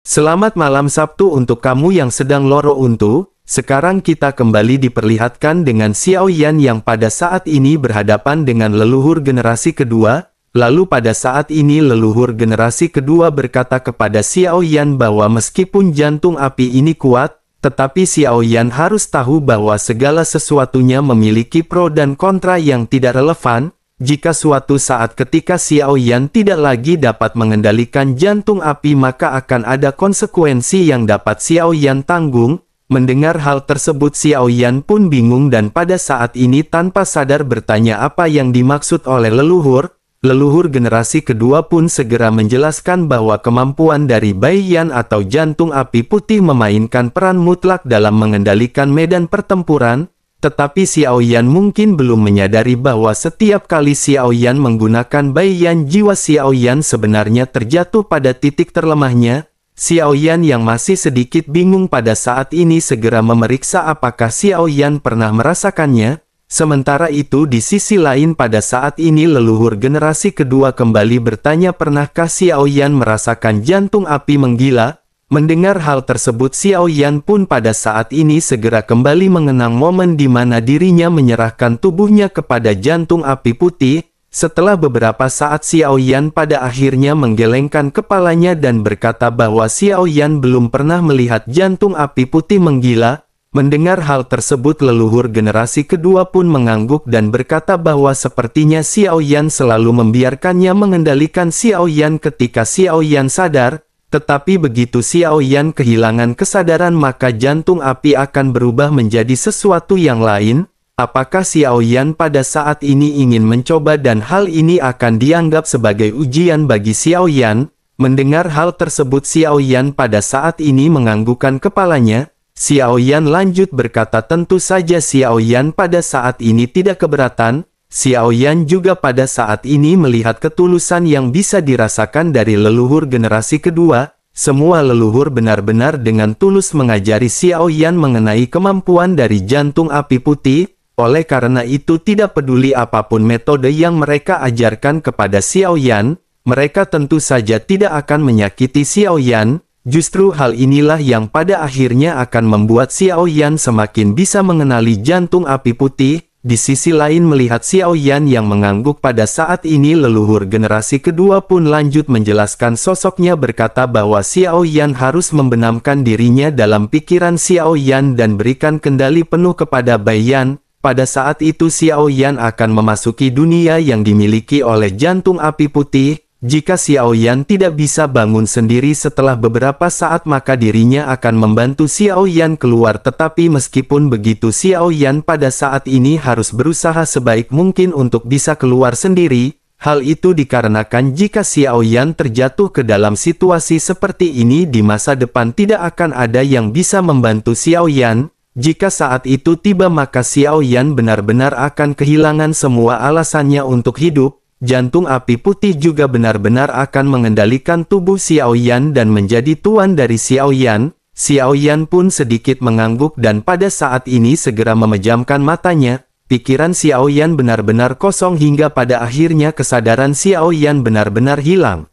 Selamat malam Sabtu untuk kamu yang sedang loro untu. Sekarang kita kembali diperlihatkan dengan Xiao Yan yang pada saat ini berhadapan dengan leluhur generasi kedua. Lalu pada saat ini leluhur generasi kedua berkata kepada Xiao Yan bahwa meskipun jantung api ini kuat, tetapi Xiao Yan harus tahu bahwa segala sesuatunya memiliki pro dan kontra yang tidak relevan. Jika suatu saat ketika Xiao Yan tidak lagi dapat mengendalikan jantung api, maka akan ada konsekuensi yang dapat Xiao Yan tanggung. Mendengar hal tersebut, Xiao Yan pun bingung dan pada saat ini tanpa sadar bertanya apa yang dimaksud oleh leluhur. Leluhur generasi kedua pun segera menjelaskan bahwa kemampuan dari Bai Yan atau jantung api putih memainkan peran mutlak dalam mengendalikan medan pertempuran. Tetapi Xiao Yan mungkin belum menyadari bahwa setiap kali Xiao Yan menggunakan Bai Yan, jiwa Xiao Yan sebenarnya terjatuh pada titik terlemahnya. Xiao Yan yang masih sedikit bingung pada saat ini segera memeriksa apakah Xiao Yan pernah merasakannya. Sementara itu di sisi lain pada saat ini leluhur generasi kedua kembali bertanya, pernahkah Xiao Yan merasakan jantung api menggila? Mendengar hal tersebut, Xiao Yan pun pada saat ini segera kembali mengenang momen di mana dirinya menyerahkan tubuhnya kepada jantung api putih. Setelah beberapa saat, Xiao Yan pada akhirnya menggelengkan kepalanya dan berkata bahwa Xiao Yan belum pernah melihat jantung api putih menggila. Mendengar hal tersebut, leluhur generasi kedua pun mengangguk dan berkata bahwa sepertinya Xiao Yan selalu membiarkannya mengendalikan Xiao Yan ketika Xiao Yan sadar. Tetapi begitu Xiao Yan kehilangan kesadaran, maka jantung api akan berubah menjadi sesuatu yang lain. Apakah Xiao Yan pada saat ini ingin mencoba dan hal ini akan dianggap sebagai ujian bagi Xiao Yan? Mendengar hal tersebut, Xiao Yan pada saat ini menganggukkan kepalanya. Xiao Yan lanjut berkata, tentu saja Xiao Yan pada saat ini tidak keberatan. Xiao Yan juga pada saat ini melihat ketulusan yang bisa dirasakan dari leluhur generasi kedua. Semua leluhur benar-benar dengan tulus mengajari Xiao Yan mengenai kemampuan dari jantung api putih. Oleh karena itu tidak peduli apapun metode yang mereka ajarkan kepada Xiao Yan, mereka tentu saja tidak akan menyakiti Xiao Yan. Justru hal inilah yang pada akhirnya akan membuat Xiao Yan semakin bisa mengenali jantung api putih. Di sisi lain, melihat Xiao Yan yang mengangguk pada saat ini, leluhur generasi kedua pun lanjut menjelaskan sosoknya berkata bahwa Xiao Yan harus membenamkan dirinya dalam pikiran Xiao Yan dan berikan kendali penuh kepada Bai Yan. Pada saat itu Xiao Yan akan memasuki dunia yang dimiliki oleh jantung api putih. Jika Xiao Yan tidak bisa bangun sendiri setelah beberapa saat, maka dirinya akan membantu Xiao Yan keluar. Tetapi meskipun begitu, Xiao Yan pada saat ini harus berusaha sebaik mungkin untuk bisa keluar sendiri. Hal itu dikarenakan jika Xiao Yan terjatuh ke dalam situasi seperti ini di masa depan, tidak akan ada yang bisa membantu Xiao Yan. Jika saat itu tiba, maka Xiao Yan benar-benar akan kehilangan semua alasannya untuk hidup. Jantung api putih juga benar-benar akan mengendalikan tubuh Xiao Yan dan menjadi tuan dari Xiao Yan. Xiao Yan pun sedikit mengangguk dan pada saat ini segera memejamkan matanya. Pikiran Xiao Yan benar-benar kosong hingga pada akhirnya kesadaran Xiao Yan benar-benar hilang.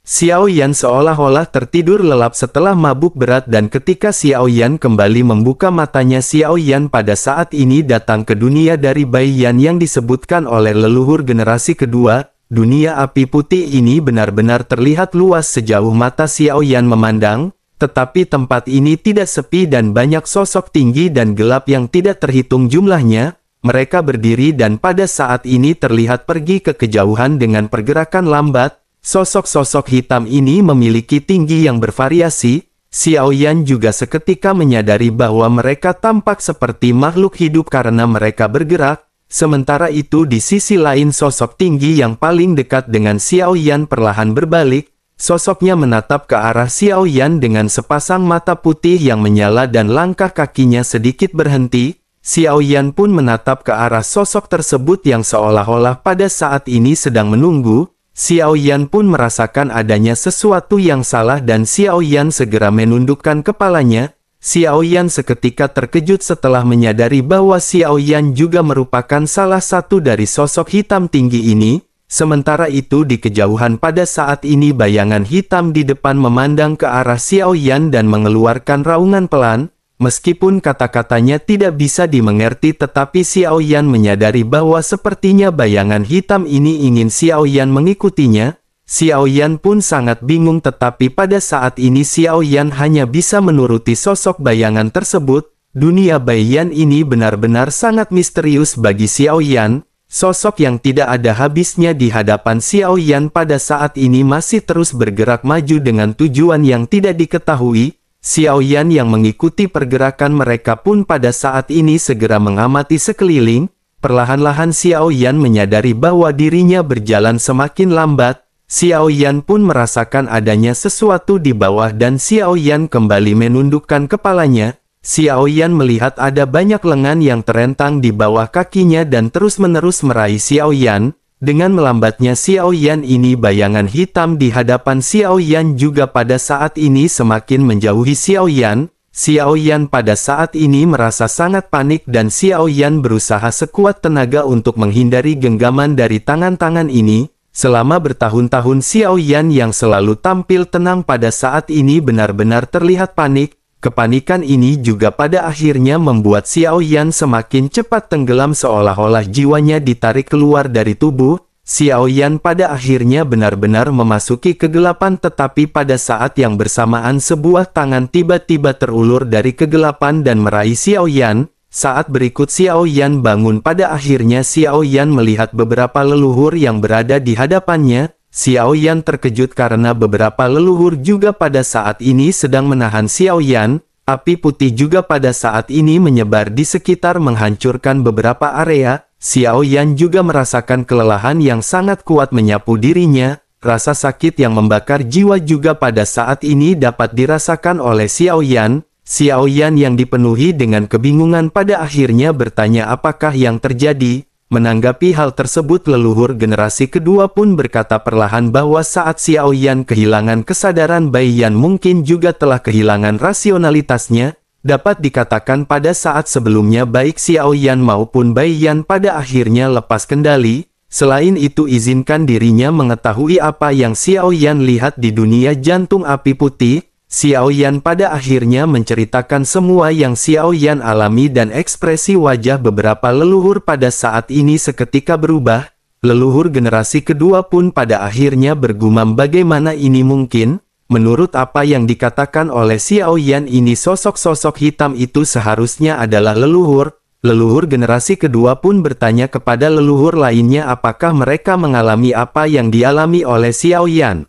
Xiao Yan seolah-olah tertidur lelap setelah mabuk berat dan ketika Xiao Yan kembali membuka matanya, Xiao Yan pada saat ini datang ke dunia dari Bai Yan yang disebutkan oleh leluhur generasi kedua. Dunia api putih ini benar-benar terlihat luas sejauh mata Xiao Yan memandang, tetapi tempat ini tidak sepi dan banyak sosok tinggi dan gelap yang tidak terhitung jumlahnya. Mereka berdiri dan pada saat ini terlihat pergi ke kejauhan dengan pergerakan lambat. Sosok-sosok hitam ini memiliki tinggi yang bervariasi. Xiao Yan juga seketika menyadari bahwa mereka tampak seperti makhluk hidup karena mereka bergerak. Sementara itu di sisi lain, sosok tinggi yang paling dekat dengan Xiao Yan perlahan berbalik. Sosoknya menatap ke arah Xiao Yan dengan sepasang mata putih yang menyala dan langkah kakinya sedikit berhenti. Xiao Yan pun menatap ke arah sosok tersebut yang seolah-olah pada saat ini sedang menunggu. Xiao Yan pun merasakan adanya sesuatu yang salah dan Xiao Yan segera menundukkan kepalanya. Xiao Yan seketika terkejut setelah menyadari bahwa Xiao Yan juga merupakan salah satu dari sosok hitam tinggi ini. Sementara itu di kejauhan pada saat ini bayangan hitam di depan memandang ke arah Xiao Yan dan mengeluarkan raungan pelan. Meskipun kata-katanya tidak bisa dimengerti tetapi Xiao Yan menyadari bahwa sepertinya bayangan hitam ini ingin Xiao Yan mengikutinya. Xiao Yan pun sangat bingung tetapi pada saat ini Xiao Yan hanya bisa menuruti sosok bayangan tersebut. Dunia bayan ini benar-benar sangat misterius bagi Xiao Yan. Sosok yang tidak ada habisnya di hadapan Xiao Yan pada saat ini masih terus bergerak maju dengan tujuan yang tidak diketahui. Xiao Yan yang mengikuti pergerakan mereka pun pada saat ini segera mengamati sekeliling. Perlahan-lahan Xiao Yan menyadari bahwa dirinya berjalan semakin lambat. Xiao Yan pun merasakan adanya sesuatu di bawah dan Xiao Yan kembali menundukkan kepalanya. Xiao Yan melihat ada banyak lengan yang terentang di bawah kakinya dan terus-menerus meraih Xiao Yan. Dengan melambatnya Xiao Yan ini bayangan hitam di hadapan Xiao Yan juga pada saat ini semakin menjauhi Xiao Yan. Xiao Yan pada saat ini merasa sangat panik dan Xiao Yan berusaha sekuat tenaga untuk menghindari genggaman dari tangan-tangan ini. Selama bertahun-tahun Xiao Yan yang selalu tampil tenang pada saat ini benar-benar terlihat panik. Kepanikan ini juga pada akhirnya membuat Xiao Yan semakin cepat tenggelam seolah-olah jiwanya ditarik keluar dari tubuh. Xiao Yan pada akhirnya benar-benar memasuki kegelapan tetapi pada saat yang bersamaan sebuah tangan tiba-tiba terulur dari kegelapan dan meraih Xiao Yan. Saat berikut Xiao Yan bangun pada akhirnya Xiao Yan melihat beberapa leluhur yang berada di hadapannya. Xiao Yan terkejut karena beberapa leluhur juga pada saat ini sedang menahan Xiao Yan. Api putih juga pada saat ini menyebar di sekitar menghancurkan beberapa area. Xiao Yan juga merasakan kelelahan yang sangat kuat menyapu dirinya. Rasa sakit yang membakar jiwa juga pada saat ini dapat dirasakan oleh Xiao Yan. Xiao Yan yang dipenuhi dengan kebingungan pada akhirnya bertanya apakah yang terjadi. Menanggapi hal tersebut leluhur generasi kedua pun berkata perlahan bahwa saat Xiao Yan kehilangan kesadaran Bai Yan mungkin juga telah kehilangan rasionalitasnya. Dapat dikatakan pada saat sebelumnya baik Xiao Yan maupun Bai Yan pada akhirnya lepas kendali. Selain itu izinkan dirinya mengetahui apa yang Xiao Yan lihat di dunia jantung api putih. Xiao Yan pada akhirnya menceritakan semua yang Xiao Yan alami dan ekspresi wajah beberapa leluhur pada saat ini seketika berubah. Leluhur generasi kedua pun pada akhirnya bergumam bagaimana ini mungkin. Menurut apa yang dikatakan oleh Xiao Yan ini sosok-sosok hitam itu seharusnya adalah leluhur. Leluhur generasi kedua pun bertanya kepada leluhur lainnya apakah mereka mengalami apa yang dialami oleh Xiao Yan.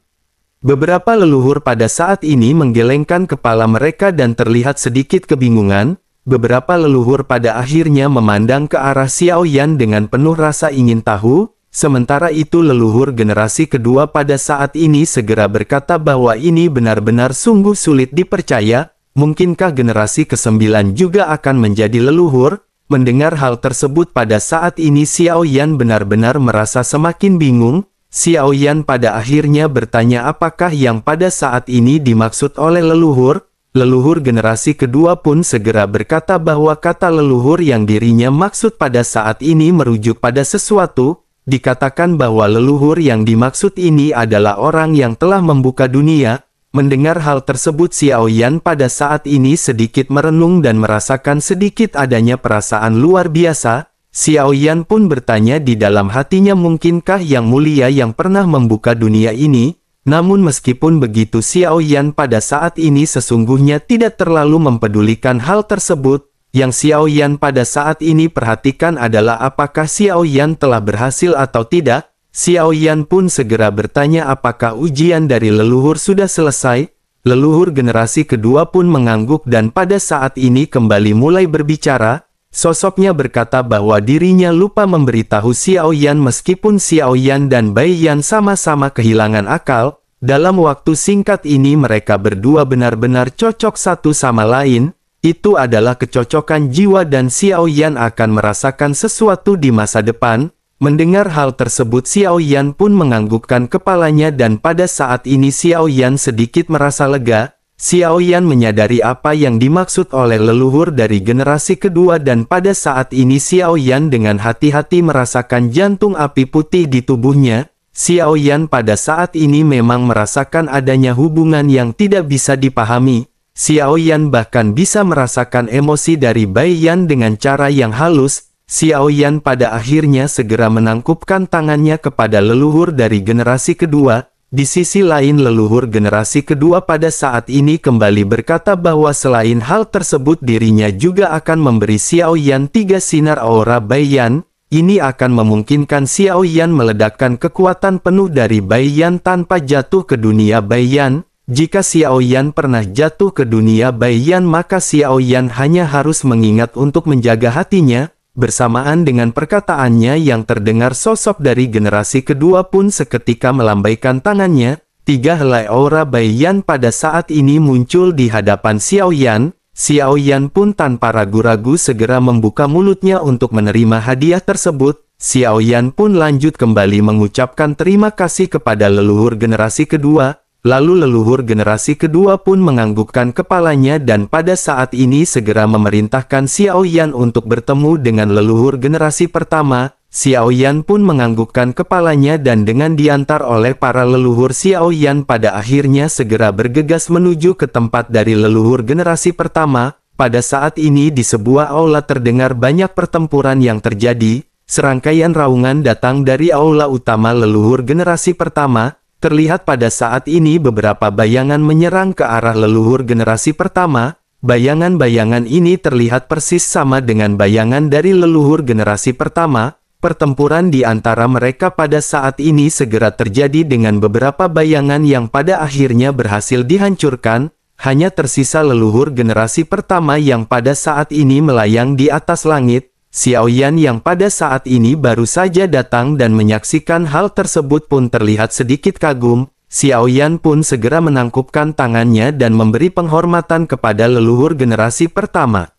Beberapa leluhur pada saat ini menggelengkan kepala mereka dan terlihat sedikit kebingungan. Beberapa leluhur pada akhirnya memandang ke arah Xiao Yan dengan penuh rasa ingin tahu. Sementara itu leluhur generasi kedua pada saat ini segera berkata bahwa ini benar-benar sungguh sulit dipercaya. Mungkinkah generasi ke-9 juga akan menjadi leluhur? Mendengar hal tersebut pada saat ini Xiao Yan benar-benar merasa semakin bingung. Xiao Yan pada akhirnya bertanya apakah yang pada saat ini dimaksud oleh leluhur. Leluhur generasi kedua pun segera berkata bahwa kata leluhur yang dirinya maksud pada saat ini merujuk pada sesuatu. Dikatakan bahwa leluhur yang dimaksud ini adalah orang yang telah membuka dunia. Mendengar hal tersebut Xiao Yan pada saat ini sedikit merenung dan merasakan sedikit adanya perasaan luar biasa. Xiao Yan pun bertanya di dalam hatinya mungkinkah yang mulia yang pernah membuka dunia ini. Namun meskipun begitu Xiao Yan pada saat ini sesungguhnya tidak terlalu mempedulikan hal tersebut. Yang Xiao Yan pada saat ini perhatikan adalah apakah Xiao Yan telah berhasil atau tidak. Xiao Yan pun segera bertanya apakah ujian dari leluhur sudah selesai. Leluhur generasi kedua pun mengangguk dan pada saat ini kembali mulai berbicara. Sosoknya berkata bahwa dirinya lupa memberitahu Xiao Yan meskipun Xiao Yan dan Bai Yan sama-sama kehilangan akal. Dalam waktu singkat ini mereka berdua benar-benar cocok satu sama lain. Itu adalah kecocokan jiwa dan Xiao Yan akan merasakan sesuatu di masa depan. Mendengar hal tersebut Xiao Yan pun menganggukkan kepalanya dan pada saat ini Xiao Yan sedikit merasa lega. Xiao Yan menyadari apa yang dimaksud oleh leluhur dari generasi kedua dan pada saat ini Xiao Yan dengan hati-hati merasakan jantung api putih di tubuhnya. Xiao Yan pada saat ini memang merasakan adanya hubungan yang tidak bisa dipahami. Xiao Yan bahkan bisa merasakan emosi dari Bai Yan dengan cara yang halus. Xiao Yan pada akhirnya segera menangkupkan tangannya kepada leluhur dari generasi kedua. Di sisi lain leluhur generasi kedua pada saat ini kembali berkata bahwa selain hal tersebut dirinya juga akan memberi Xiao Yan 3 sinar aura Bai Yan. Ini akan memungkinkan Xiao Yan meledakkan kekuatan penuh dari Bai Yan tanpa jatuh ke dunia Bai Yan. Jika Xiao Yan pernah jatuh ke dunia Bai Yan maka Xiao Yan hanya harus mengingat untuk menjaga hatinya. Bersamaan dengan perkataannya yang terdengar sosok dari generasi kedua pun seketika melambaikan tangannya. 3 helai aura Bai Yan pada saat ini muncul di hadapan Xiao Yan. Xiao Yan pun tanpa ragu-ragu segera membuka mulutnya untuk menerima hadiah tersebut. Xiao Yan pun lanjut kembali mengucapkan terima kasih kepada leluhur generasi kedua. Lalu leluhur generasi kedua pun menganggukkan kepalanya dan pada saat ini segera memerintahkan Xiao Yan untuk bertemu dengan leluhur generasi pertama. Xiao Yan pun menganggukkan kepalanya dan dengan diantar oleh para leluhur Xiao Yan pada akhirnya segera bergegas menuju ke tempat dari leluhur generasi pertama. Pada saat ini di sebuah aula terdengar banyak pertempuran yang terjadi. Serangkaian raungan datang dari aula utama leluhur generasi pertama. Terlihat pada saat ini beberapa bayangan menyerang ke arah leluhur generasi pertama. Bayangan-bayangan ini terlihat persis sama dengan bayangan dari leluhur generasi pertama. Pertempuran di antara mereka pada saat ini segera terjadi dengan beberapa bayangan yang pada akhirnya berhasil dihancurkan. Hanya tersisa leluhur generasi pertama yang pada saat ini melayang di atas langit. Xiao Yan yang pada saat ini baru saja datang dan menyaksikan hal tersebut pun terlihat sedikit kagum. Xiao Yan pun segera menangkupkan tangannya dan memberi penghormatan kepada leluhur generasi pertama.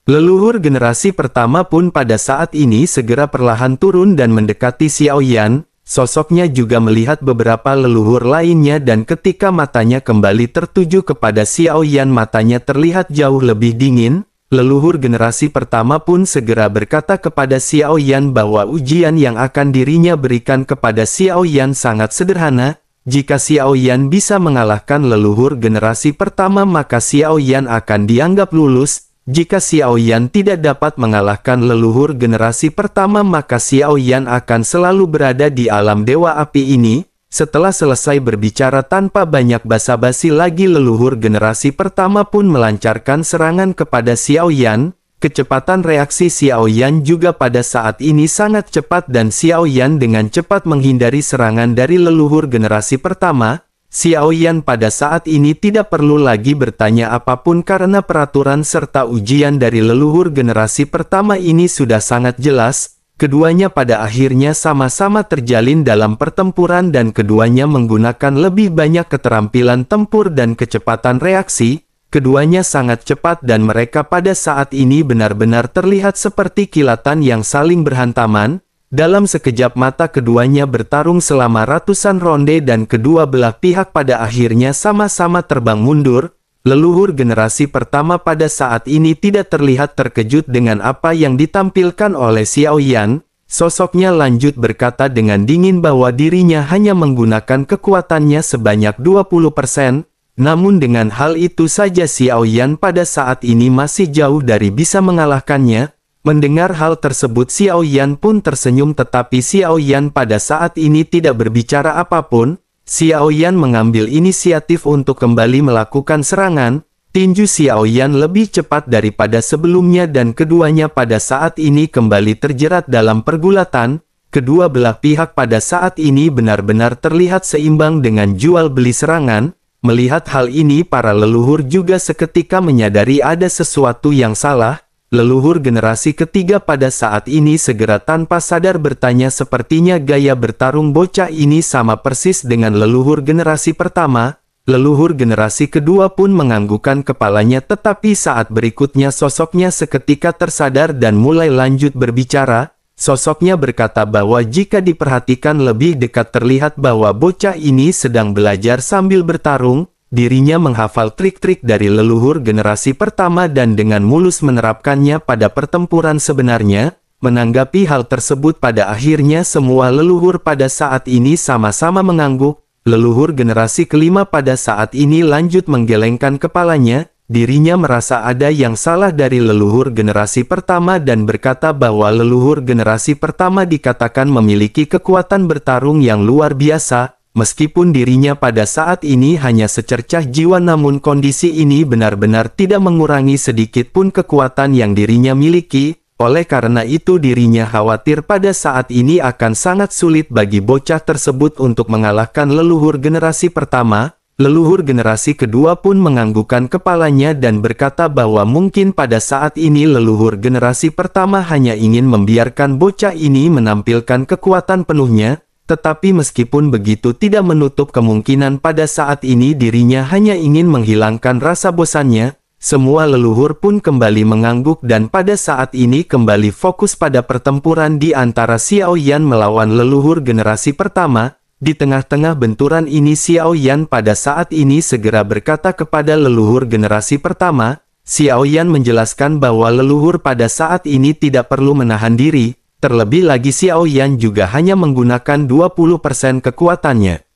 Leluhur generasi pertama pun pada saat ini segera perlahan turun dan mendekati Xiao Yan. Sosoknya juga melihat beberapa leluhur lainnya dan ketika matanya kembali tertuju kepada Xiao Yan matanya terlihat jauh lebih dingin. Leluhur generasi pertama pun segera berkata kepada Xiao Yan bahwa ujian yang akan dirinya berikan kepada Xiao Yan sangat sederhana. Jika Xiao Yan bisa mengalahkan leluhur generasi pertama maka Xiao Yan akan dianggap lulus. Jika Xiao Yan tidak dapat mengalahkan leluhur generasi pertama maka Xiao Yan akan selalu berada di alam dewa api ini. Setelah selesai berbicara tanpa banyak basa-basi lagi leluhur generasi pertama pun melancarkan serangan kepada Xiao Yan. Kecepatan reaksi Xiao Yan juga pada saat ini sangat cepat dan Xiao Yan dengan cepat menghindari serangan dari leluhur generasi pertama. Xiao Yan pada saat ini tidak perlu lagi bertanya apapun karena peraturan serta ujian dari leluhur generasi pertama ini sudah sangat jelas. Keduanya pada akhirnya sama-sama terjalin dalam pertempuran dan keduanya menggunakan lebih banyak keterampilan tempur dan kecepatan reaksi. Keduanya sangat cepat dan mereka pada saat ini benar-benar terlihat seperti kilatan yang saling berhantaman. Dalam sekejap mata keduanya bertarung selama ratusan ronde dan kedua belah pihak pada akhirnya sama-sama terbang mundur. Leluhur generasi pertama pada saat ini tidak terlihat terkejut dengan apa yang ditampilkan oleh Xiao Yan. Sosoknya lanjut berkata dengan dingin bahwa dirinya hanya menggunakan kekuatannya sebanyak 20%. Namun dengan hal itu saja Xiao Yan pada saat ini masih jauh dari bisa mengalahkannya. Mendengar hal tersebut Xiao Yan pun tersenyum tetapi Xiao Yan pada saat ini tidak berbicara apapun. Xiao Yan mengambil inisiatif untuk kembali melakukan serangan. Tinju Xiao Yan lebih cepat daripada sebelumnya dan keduanya pada saat ini kembali terjerat dalam pergulatan. Kedua belah pihak pada saat ini benar-benar terlihat seimbang dengan jual beli serangan. Melihat hal ini para leluhur juga seketika menyadari ada sesuatu yang salah. Leluhur generasi ketiga pada saat ini segera tanpa sadar bertanya sepertinya gaya bertarung bocah ini sama persis dengan leluhur generasi pertama. Leluhur generasi kedua pun menganggukkan kepalanya tetapi saat berikutnya sosoknya seketika tersadar dan mulai lanjut berbicara. Sosoknya berkata bahwa jika diperhatikan lebih dekat terlihat bahwa bocah ini sedang belajar sambil bertarung. Dirinya menghafal trik-trik dari leluhur generasi pertama dan dengan mulus menerapkannya pada pertempuran sebenarnya. Menanggapi hal tersebut pada akhirnya semua leluhur pada saat ini sama-sama mengangguk. Leluhur generasi kelima pada saat ini lanjut menggelengkan kepalanya. Dirinya merasa ada yang salah dari leluhur generasi pertama dan berkata bahwa leluhur generasi pertama dikatakan memiliki kekuatan bertarung yang luar biasa. Meskipun dirinya pada saat ini hanya secercah jiwa, namun kondisi ini benar-benar tidak mengurangi sedikit pun kekuatan yang dirinya miliki. Oleh karena itu dirinya khawatir pada saat ini akan sangat sulit bagi bocah tersebut untuk mengalahkan leluhur generasi pertama. Leluhur generasi kedua pun menganggukkan kepalanya dan berkata bahwa mungkin pada saat ini leluhur generasi pertama hanya ingin membiarkan bocah ini menampilkan kekuatan penuhnya. Tetapi meskipun begitu tidak menutup kemungkinan pada saat ini dirinya hanya ingin menghilangkan rasa bosannya. Semua leluhur pun kembali mengangguk dan pada saat ini kembali fokus pada pertempuran di antara Xiao Yan melawan leluhur generasi pertama. Di tengah-tengah benturan ini Xiao Yan pada saat ini segera berkata kepada leluhur generasi pertama. Xiao Yan menjelaskan bahwa leluhur pada saat ini tidak perlu menahan diri. Terlebih lagi Xiao Yan juga hanya menggunakan 20% kekuatannya.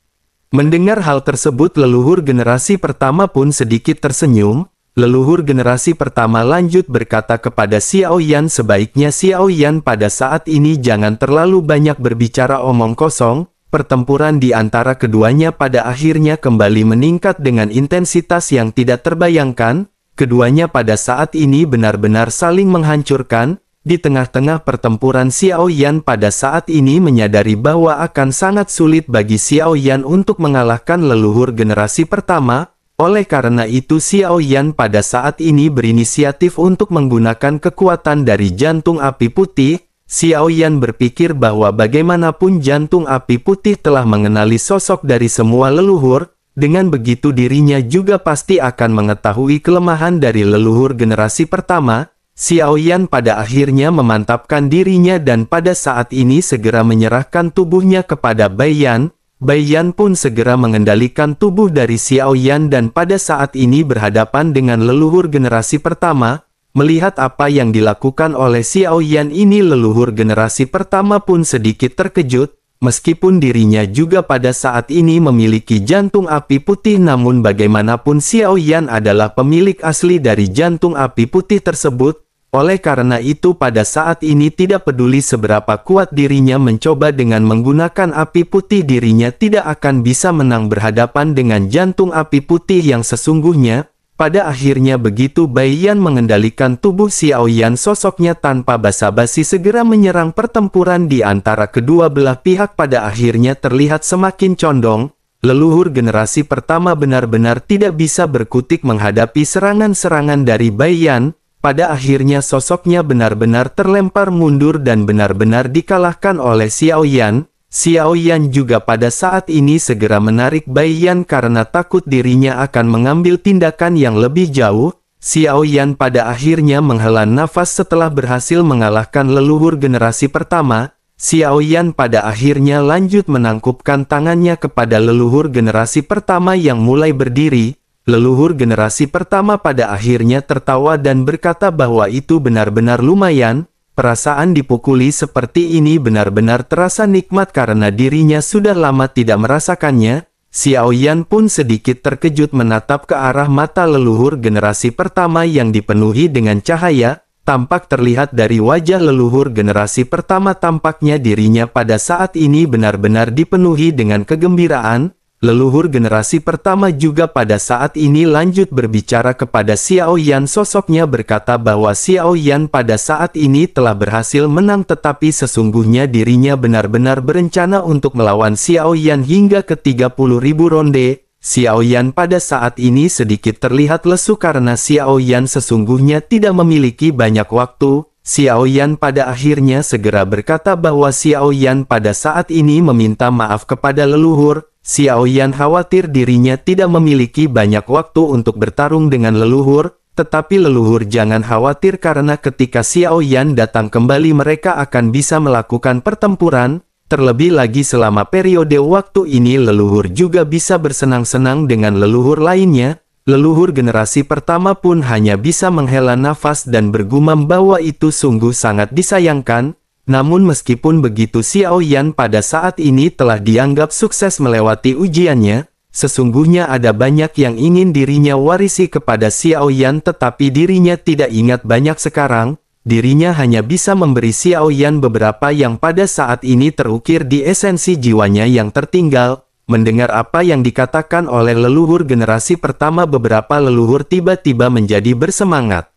Mendengar hal tersebut leluhur generasi pertama pun sedikit tersenyum. Leluhur generasi pertama lanjut berkata kepada Xiao Yan, sebaiknya Xiao Yan pada saat ini jangan terlalu banyak berbicara omong kosong. Pertempuran di antara keduanya pada akhirnya kembali meningkat dengan intensitas yang tidak terbayangkan. Keduanya pada saat ini benar-benar saling menghancurkan. Di tengah-tengah pertempuran Xiao Yan pada saat ini menyadari bahwa akan sangat sulit bagi Xiao Yan untuk mengalahkan leluhur generasi pertama. Oleh karena itu Xiao Yan pada saat ini berinisiatif untuk menggunakan kekuatan dari jantung api putih. Xiao Yan berpikir bahwa bagaimanapun jantung api putih telah mengenali sosok dari semua leluhur. Dengan begitu dirinya juga pasti akan mengetahui kelemahan dari leluhur generasi pertama. Xiao Yan pada akhirnya memantapkan dirinya dan pada saat ini segera menyerahkan tubuhnya kepada Bai Yan. Bai Yan pun segera mengendalikan tubuh dari Xiao Yan dan pada saat ini berhadapan dengan leluhur generasi pertama. Melihat apa yang dilakukan oleh Xiao Yan ini leluhur generasi pertama pun sedikit terkejut. Meskipun dirinya juga pada saat ini memiliki jantung api putih, namun bagaimanapun Xiao Yan adalah pemilik asli dari jantung api putih tersebut. Oleh karena itu pada saat ini tidak peduli seberapa kuat dirinya mencoba dengan menggunakan api putih, dirinya tidak akan bisa menang berhadapan dengan jantung api putih yang sesungguhnya. Pada akhirnya begitu Bai Yan mengendalikan tubuh Xiao Yan, sosoknya tanpa basa-basi segera menyerang. Pertempuran di antara kedua belah pihak pada akhirnya terlihat semakin condong. Leluhur generasi pertama benar-benar tidak bisa berkutik menghadapi serangan-serangan dari Bai Yan. Pada akhirnya sosoknya benar-benar terlempar mundur dan benar-benar dikalahkan oleh Xiao Yan. Xiao Yan juga pada saat ini segera menarik Bai Yan karena takut dirinya akan mengambil tindakan yang lebih jauh. Xiao Yan pada akhirnya menghela nafas setelah berhasil mengalahkan leluhur generasi pertama. Xiao Yan pada akhirnya lanjut menangkupkan tangannya kepada leluhur generasi pertama yang mulai berdiri. Leluhur generasi pertama pada akhirnya tertawa dan berkata bahwa itu benar-benar lumayan. Perasaan dipukuli seperti ini benar-benar terasa nikmat karena dirinya sudah lama tidak merasakannya. Xiao Yan pun sedikit terkejut menatap ke arah mata leluhur generasi pertama yang dipenuhi dengan cahaya. Tampak terlihat dari wajah leluhur generasi pertama tampaknya dirinya pada saat ini benar-benar dipenuhi dengan kegembiraan. Leluhur generasi pertama juga pada saat ini lanjut berbicara kepada Xiao Yan. Sosoknya berkata bahwa Xiao Yan pada saat ini telah berhasil menang, tetapi sesungguhnya dirinya benar-benar berencana untuk melawan Xiao Yan hingga ke 30.000 ronde. Xiao Yan pada saat ini sedikit terlihat lesu karena Xiao Yan sesungguhnya tidak memiliki banyak waktu. Xiao Yan pada akhirnya segera berkata bahwa Xiao Yan pada saat ini meminta maaf kepada leluhur. Xiao Yan khawatir dirinya tidak memiliki banyak waktu untuk bertarung dengan leluhur, tetapi leluhur jangan khawatir karena ketika Xiao Yan datang kembali mereka akan bisa melakukan pertempuran. Terlebih lagi selama periode waktu ini leluhur juga bisa bersenang-senang dengan leluhur lainnya. leluhur generasi pertama pun hanya bisa menghela nafas dan bergumam bahwa itu sungguh sangat disayangkan. Namun meskipun begitu Xiao Yan pada saat ini telah dianggap sukses melewati ujiannya, sesungguhnya ada banyak yang ingin dirinya warisi kepada Xiao Yan tetapi dirinya tidak ingat banyak sekarang. Dirinya hanya bisa memberi Xiao Yan beberapa yang pada saat ini terukir di esensi jiwanya yang tertinggal. Mendengar apa yang dikatakan oleh leluhur generasi pertama, beberapa leluhur tiba-tiba menjadi bersemangat.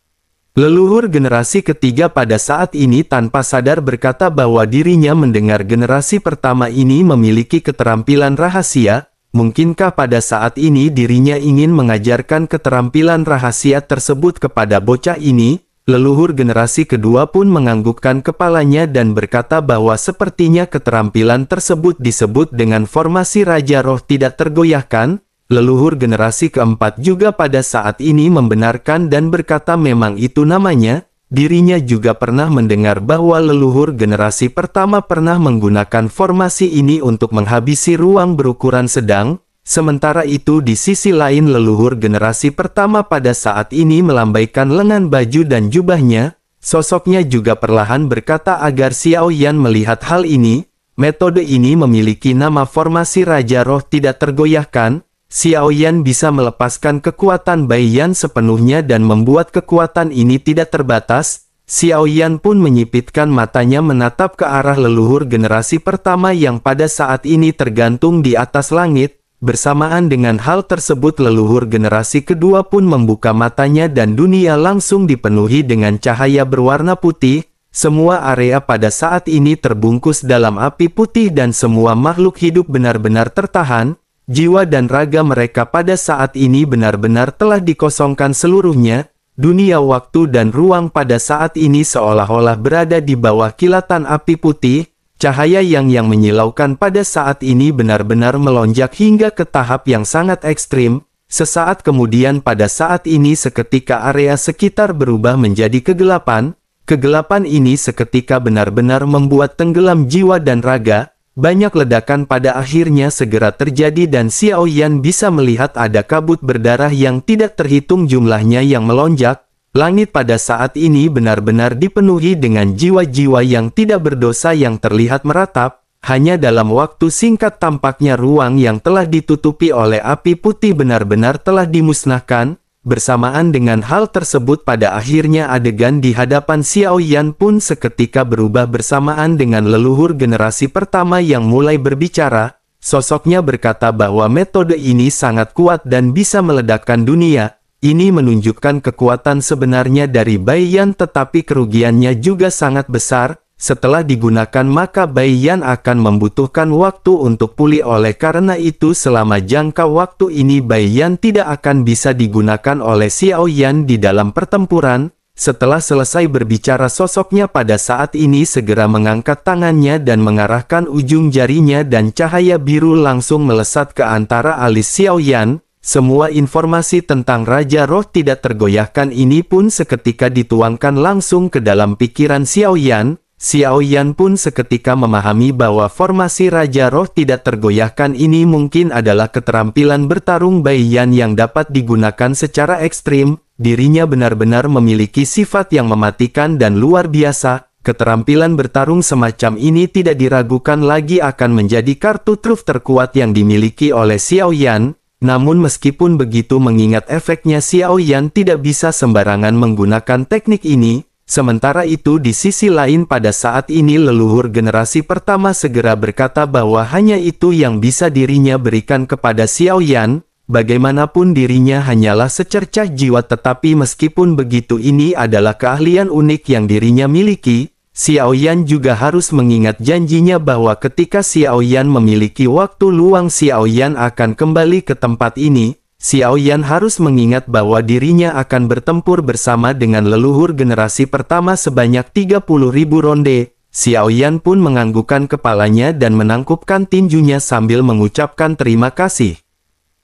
Leluhur generasi ketiga pada saat ini tanpa sadar berkata bahwa dirinya mendengar generasi pertama ini memiliki keterampilan rahasia. Mungkinkah pada saat ini dirinya ingin mengajarkan keterampilan rahasia tersebut kepada bocah ini? Leluhur generasi kedua pun menganggukkan kepalanya dan berkata bahwa sepertinya keterampilan tersebut disebut dengan formasi Raja Roh tidak tergoyahkan. Leluhur generasi keempat juga pada saat ini membenarkan dan berkata memang itu namanya. Dirinya juga pernah mendengar bahwa leluhur generasi pertama pernah menggunakan formasi ini untuk menghabisi ruang berukuran sedang. Sementara itu di sisi lain leluhur generasi pertama pada saat ini melambaikan lengan baju dan jubahnya. Sosoknya juga perlahan berkata agar Xiao Yan melihat hal ini. Metode ini memiliki nama formasi Raja Roh tidak tergoyahkan. Xiao Yan bisa melepaskan kekuatan Bai Yan sepenuhnya dan membuat kekuatan ini tidak terbatas. Xiao Yan pun menyipitkan matanya menatap ke arah leluhur generasi pertama yang pada saat ini tergantung di atas langit. Bersamaan dengan hal tersebut leluhur generasi kedua pun membuka matanya dan dunia langsung dipenuhi dengan cahaya berwarna putih. Semua area pada saat ini terbungkus dalam api putih dan semua makhluk hidup benar-benar tertahan. Jiwa dan raga mereka pada saat ini benar-benar telah dikosongkan seluruhnya. Dunia waktu dan ruang pada saat ini seolah-olah berada di bawah kilatan api putih. Cahaya yang menyilaukan pada saat ini benar-benar melonjak hingga ke tahap yang sangat ekstrim. Sesaat kemudian pada saat ini seketika area sekitar berubah menjadi kegelapan. Kegelapan ini seketika benar-benar membuat tenggelam jiwa dan raga. Banyak ledakan pada akhirnya segera terjadi dan Xiao Yan bisa melihat ada kabut berdarah yang tidak terhitung jumlahnya yang melonjak. Langit pada saat ini benar-benar dipenuhi dengan jiwa-jiwa yang tidak berdosa yang terlihat meratap. Hanya dalam waktu singkat tampaknya ruang yang telah ditutupi oleh api putih benar-benar telah dimusnahkan. Bersamaan dengan hal tersebut pada akhirnya adegan di hadapan Xiao Yan pun seketika berubah bersamaan dengan leluhur generasi pertama yang mulai berbicara. Sosoknya berkata bahwa metode ini sangat kuat dan bisa meledakkan dunia. Ini menunjukkan kekuatan sebenarnya dari Bai Yan tetapi kerugiannya juga sangat besar. Setelah digunakan maka Bai Yan akan membutuhkan waktu untuk pulih oleh karena itu selama jangka waktu ini Bai Yan tidak akan bisa digunakan oleh Xiao Yan di dalam pertempuran. Setelah selesai berbicara sosoknya pada saat ini segera mengangkat tangannya dan mengarahkan ujung jarinya dan cahaya biru langsung melesat ke antara alis Xiao Yan. Semua informasi tentang Raja Roh tidak tergoyahkan ini pun seketika dituangkan langsung ke dalam pikiran Xiao Yan. Xiao Yan pun seketika memahami bahwa formasi Raja Roh tidak tergoyahkan ini mungkin adalah keterampilan bertarung Bai Yan yang dapat digunakan secara ekstrim. Dirinya benar-benar memiliki sifat yang mematikan dan luar biasa. Keterampilan bertarung semacam ini tidak diragukan lagi akan menjadi kartu truf terkuat yang dimiliki oleh Xiao Yan. Namun meskipun begitu mengingat efeknya Xiao Yan tidak bisa sembarangan menggunakan teknik ini. Sementara itu di sisi lain pada saat ini leluhur generasi pertama segera berkata bahwa hanya itu yang bisa dirinya berikan kepada Xiao Yan. Bagaimanapun dirinya hanyalah secercah jiwa tetapi meskipun begitu ini adalah keahlian unik yang dirinya miliki. Xiao Yan juga harus mengingat janjinya bahwa ketika Xiao Yan memiliki waktu luang Xiao Yan akan kembali ke tempat ini. Xiao Yan harus mengingat bahwa dirinya akan bertempur bersama dengan leluhur generasi pertama sebanyak 30.000 ronde. Xiao Yan pun menganggukkan kepalanya dan menangkupkan tinjunya sambil mengucapkan terima kasih.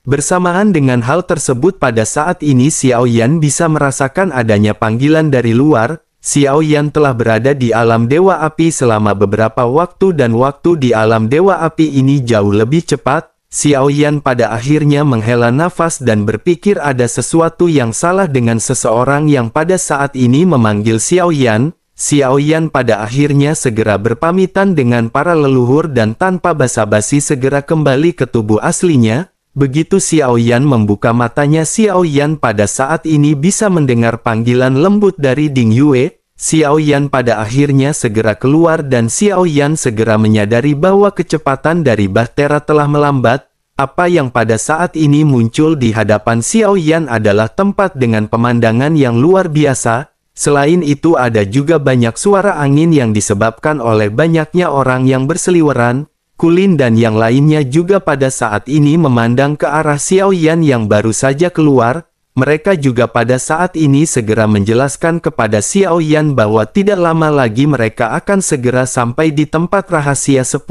Bersamaan dengan hal tersebut pada saat ini Xiao Yan bisa merasakan adanya panggilan dari luar. Xiao Yan telah berada di alam Dewa Api selama beberapa waktu dan waktu di alam Dewa Api ini jauh lebih cepat. Xiao Yan pada akhirnya menghela nafas dan berpikir ada sesuatu yang salah dengan seseorang yang pada saat ini memanggil Xiao Yan. Xiao Yan pada akhirnya segera berpamitan dengan para leluhur dan tanpa basa-basi segera kembali ke tubuh aslinya. Begitu Xiao Yan membuka matanya, Xiao Yan pada saat ini bisa mendengar panggilan lembut dari Ding Yue. Xiao Yan pada akhirnya segera keluar dan Xiao Yan segera menyadari bahwa kecepatan dari Bahtera telah melambat. Apa yang pada saat ini muncul di hadapan Xiao Yan adalah tempat dengan pemandangan yang luar biasa. Selain itu ada juga banyak suara angin yang disebabkan oleh banyaknya orang yang berseliweran. Kulin dan yang lainnya juga pada saat ini memandang ke arah Xiao Yan yang baru saja keluar. Mereka juga pada saat ini segera menjelaskan kepada Xiao Yan bahwa tidak lama lagi mereka akan segera sampai di tempat rahasia 10.000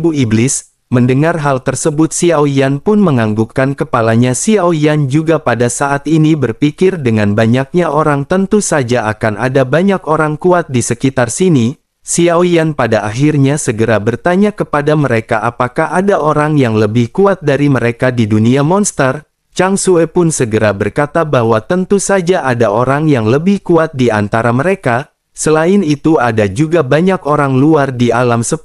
iblis. Mendengar hal tersebut Xiao Yan pun menganggukkan kepalanya. Xiao Yan juga pada saat ini berpikir dengan banyaknya orang tentu saja akan ada banyak orang kuat di sekitar sini. Xiao Yan pada akhirnya segera bertanya kepada mereka apakah ada orang yang lebih kuat dari mereka di dunia monster. Chang Sue pun segera berkata bahwa tentu saja ada orang yang lebih kuat di antara mereka. Selain itu ada juga banyak orang luar di alam 10.000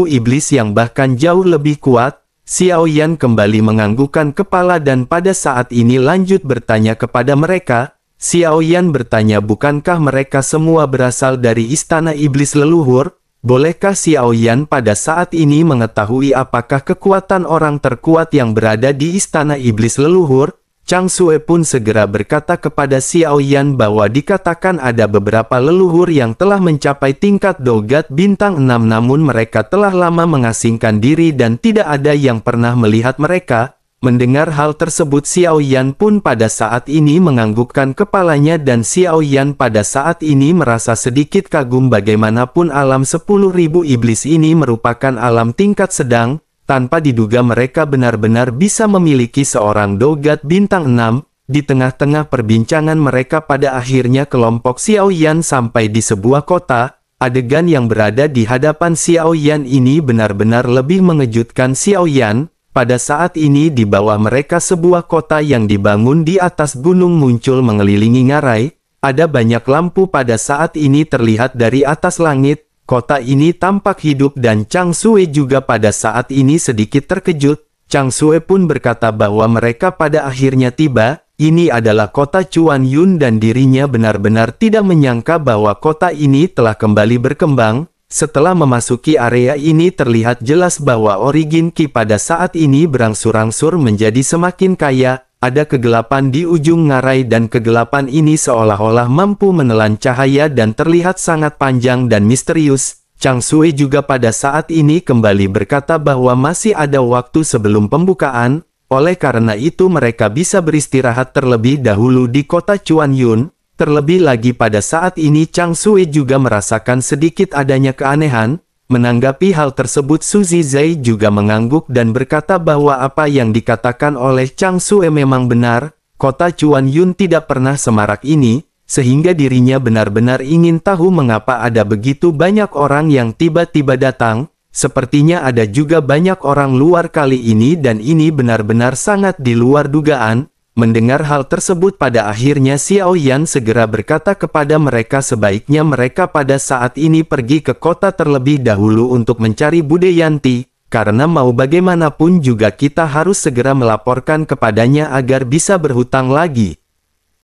iblis yang bahkan jauh lebih kuat. Xiao Yan kembali menganggukkan kepala dan pada saat ini lanjut bertanya kepada mereka. Xiao Yan bertanya, bukankah mereka semua berasal dari istana iblis leluhur? Bolehkah Xiao Yan pada saat ini mengetahui apakah kekuatan orang terkuat yang berada di istana iblis leluhur? Chang Sue pun segera berkata kepada Xiao Yan bahwa dikatakan ada beberapa leluhur yang telah mencapai tingkat Dogat bintang 6 namun mereka telah lama mengasingkan diri dan tidak ada yang pernah melihat mereka. Mendengar hal tersebut Xiao Yan pun pada saat ini menganggukkan kepalanya dan Xiao Yan pada saat ini merasa sedikit kagum bagaimanapun alam 10.000 iblis ini merupakan alam tingkat sedang, tanpa diduga mereka benar-benar bisa memiliki seorang Dogat bintang 6. Di tengah-tengah perbincangan mereka pada akhirnya kelompok Xiao Yan sampai di sebuah kota. Adegan yang berada di hadapan Xiao Yan ini benar-benar lebih mengejutkan Xiao Yan. Pada saat ini di bawah mereka sebuah kota yang dibangun di atas gunung muncul mengelilingi ngarai. Ada banyak lampu pada saat ini terlihat dari atas langit. Kota ini tampak hidup dan Chang Sue juga pada saat ini sedikit terkejut. Chang Sue pun berkata bahwa mereka pada akhirnya tiba. Ini adalah kota Chuan Yun dan dirinya benar-benar tidak menyangka bahwa kota ini telah kembali berkembang. Setelah memasuki area ini terlihat jelas bahwa Origin Qi pada saat ini berangsur-angsur menjadi semakin kaya. Ada kegelapan di ujung ngarai dan kegelapan ini seolah-olah mampu menelan cahaya dan terlihat sangat panjang dan misterius. Chang Sue juga pada saat ini kembali berkata bahwa masih ada waktu sebelum pembukaan. Oleh karena itu mereka bisa beristirahat terlebih dahulu di kota Chuan Yun. Terlebih lagi pada saat ini Chang Sue juga merasakan sedikit adanya keanehan. Menanggapi hal tersebut Su Zizai juga mengangguk dan berkata bahwa apa yang dikatakan oleh Chang Sue memang benar. Kota Chuan Yun tidak pernah semarak ini, sehingga dirinya benar-benar ingin tahu mengapa ada begitu banyak orang yang tiba-tiba datang. Sepertinya ada juga banyak orang luar kali ini dan ini benar-benar sangat di luar dugaan. Mendengar hal tersebut pada akhirnya Xiao Yan segera berkata kepada mereka sebaiknya mereka pada saat ini pergi ke kota terlebih dahulu untuk mencari Bude Yanti, karena mau bagaimanapun juga kita harus segera melaporkan kepadanya agar bisa berhutang lagi.